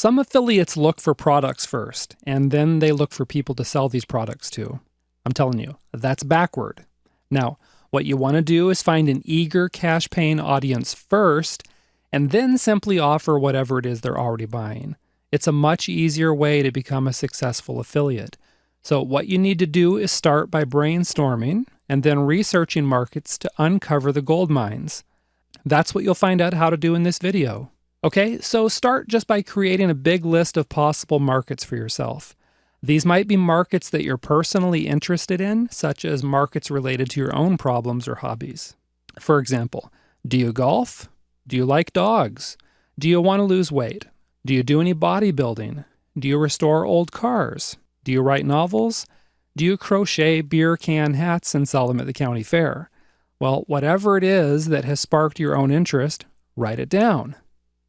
Some affiliates look for products first, and then they look for people to sell these products to. I'm telling you, that's backward. Now, what you want to do is find an eager cash-paying audience first, and then simply offer whatever it is they're already buying. It's a much easier way to become a successful affiliate. So what you need to do is start by brainstorming and then researching markets to uncover the gold mines. That's what you'll find out how to do in this video. Okay, so start just by creating a big list of possible markets for yourself. These might be markets that you're personally interested in, such as markets related to your own problems or hobbies. For example, do you golf? Do you like dogs? Do you want to lose weight? Do you do any bodybuilding? Do you restore old cars? Do you write novels? Do you crochet beer can hats and sell them at the county fair? Well, whatever it is that has sparked your own interest, write it down.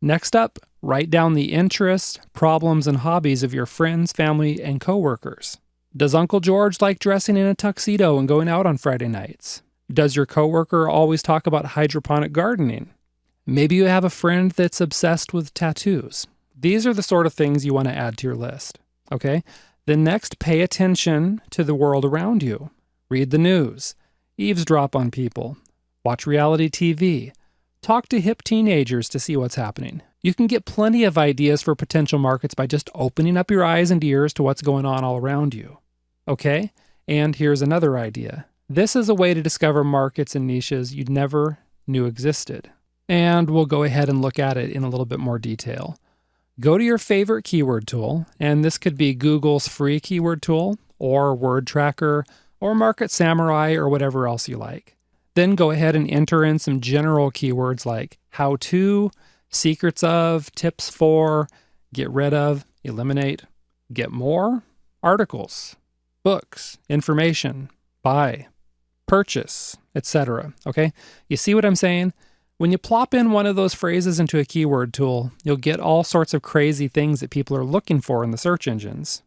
Next up, write down the interests, problems, and hobbies of your friends, family, and coworkers. Does Uncle George like dressing in a tuxedo and going out on Friday nights? Does your coworker always talk about hydroponic gardening? Maybe you have a friend that's obsessed with tattoos. These are the sort of things you want to add to your list. Okay? Then next, pay attention to the world around you. Read the news. Eavesdrop on people. Watch reality TV. Talk to hip teenagers to see what's happening. You can get plenty of ideas for potential markets by just opening up your eyes and ears to what's going on all around you. Okay? And here's another idea. This is a way to discover markets and niches you never knew existed. And we'll go ahead and look at it in a little bit more detail. Go to your favorite keyword tool, and this could be Google's free keyword tool, or Word Tracker, or Market Samurai, or whatever else you like. Then go ahead and enter in some general keywords like how to, secrets of, tips for, get rid of, eliminate, get more, articles, books, information, buy, purchase, etc. Okay? You see what I'm saying? When you plop in one of those phrases into a keyword tool, you'll get all sorts of crazy things that people are looking for in the search engines.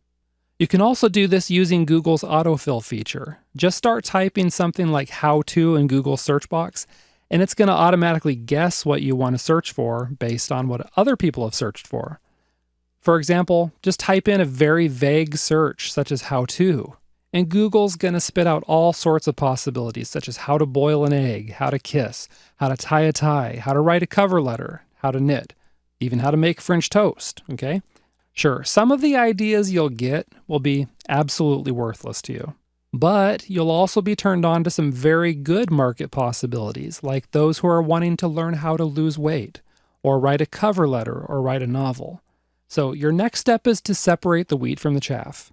You can also do this using Google's autofill feature. Just start typing something like how to in Google's search box, and it's going to automatically guess what you want to search for based on what other people have searched for. For example, just type in a very vague search such as how to, and Google's going to spit out all sorts of possibilities such as how to boil an egg, how to kiss, how to tie a tie, how to write a cover letter, how to knit, even how to make French toast, okay? Sure, some of the ideas you'll get will be absolutely worthless to you, but you'll also be turned on to some very good market possibilities, like those who are wanting to learn how to lose weight, or write a cover letter, or write a novel. So your next step is to separate the wheat from the chaff.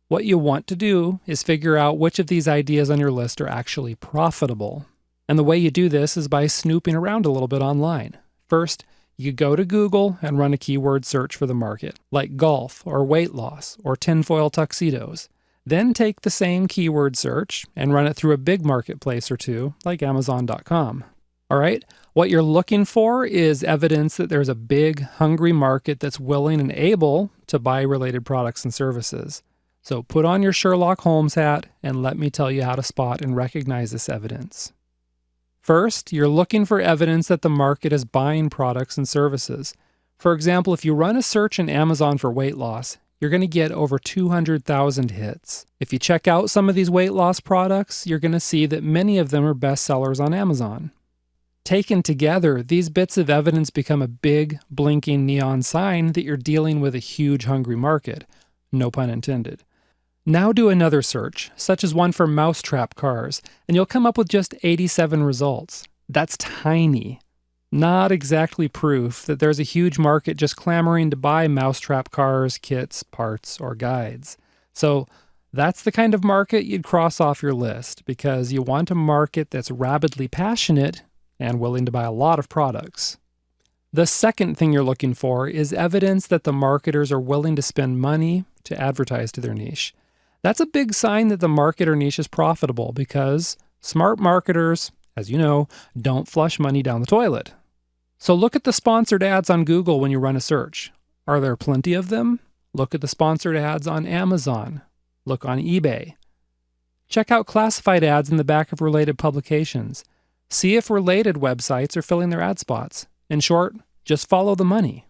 What you want to do is figure out which of these ideas on your list are actually profitable. And the way you do this is by snooping around a little bit online. First, you go to Google and run a keyword search for the market, like golf or weight loss or tinfoil tuxedos. Then take the same keyword search and run it through a big marketplace or two, like Amazon.com. All right, what you're looking for is evidence that there's a big, hungry market that's willing and able to buy related products and services. So put on your Sherlock Holmes hat and let me tell you how to spot and recognize this evidence. First, you're looking for evidence that the market is buying products and services. For example, if you run a search in Amazon for weight loss, you're going to get over 200,000 hits. If you check out some of these weight loss products, you're going to see that many of them are bestsellers on Amazon. Taken together, these bits of evidence become a big, blinking neon sign that you're dealing with a huge, hungry market. No pun intended. Now do another search, such as one for mousetrap cars, and you'll come up with just 87 results. That's tiny. Not exactly proof that there's a huge market just clamoring to buy mousetrap cars, kits, parts, or guides. So that's the kind of market you'd cross off your list, because you want a market that's rabidly passionate and willing to buy a lot of products. The second thing you're looking for is evidence that the marketers are willing to spend money to advertise to their niche. That's a big sign that the market or niche is profitable, because smart marketers, as you know, don't flush money down the toilet. So look at the sponsored ads on Google when you run a search. Are there plenty of them? Look at the sponsored ads on Amazon. Look on eBay. Check out classified ads in the back of related publications. See if related websites are filling their ad spots. In short, just follow the money.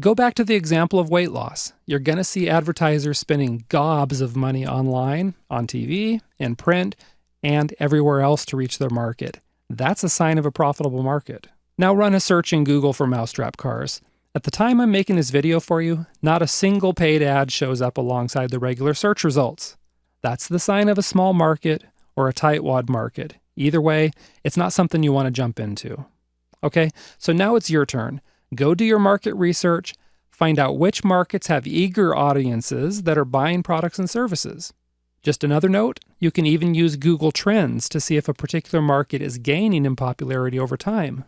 Go back to the example of weight loss. You're going to see advertisers spending gobs of money online, on TV, in print, and everywhere else to reach their market. That's a sign of a profitable market. Now run a search in Google for mousetrap cars. At the time I'm making this video for you, not a single paid ad shows up alongside the regular search results. That's the sign of a small market or a tightwad market. Either way, it's not something you want to jump into. Okay, so now it's your turn. Go do your market research, find out which markets have eager audiences that are buying products and services. Just another note, you can even use Google Trends to see if a particular market is gaining in popularity over time.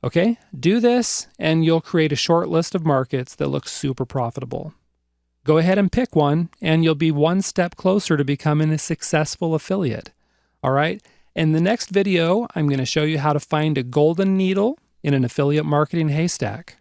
Okay, do this and you'll create a short list of markets that look super profitable. Go ahead and pick one and you'll be one step closer to becoming a successful affiliate. All right, in the next video, I'm going to show you how to find a golden needle in an affiliate marketing haystack.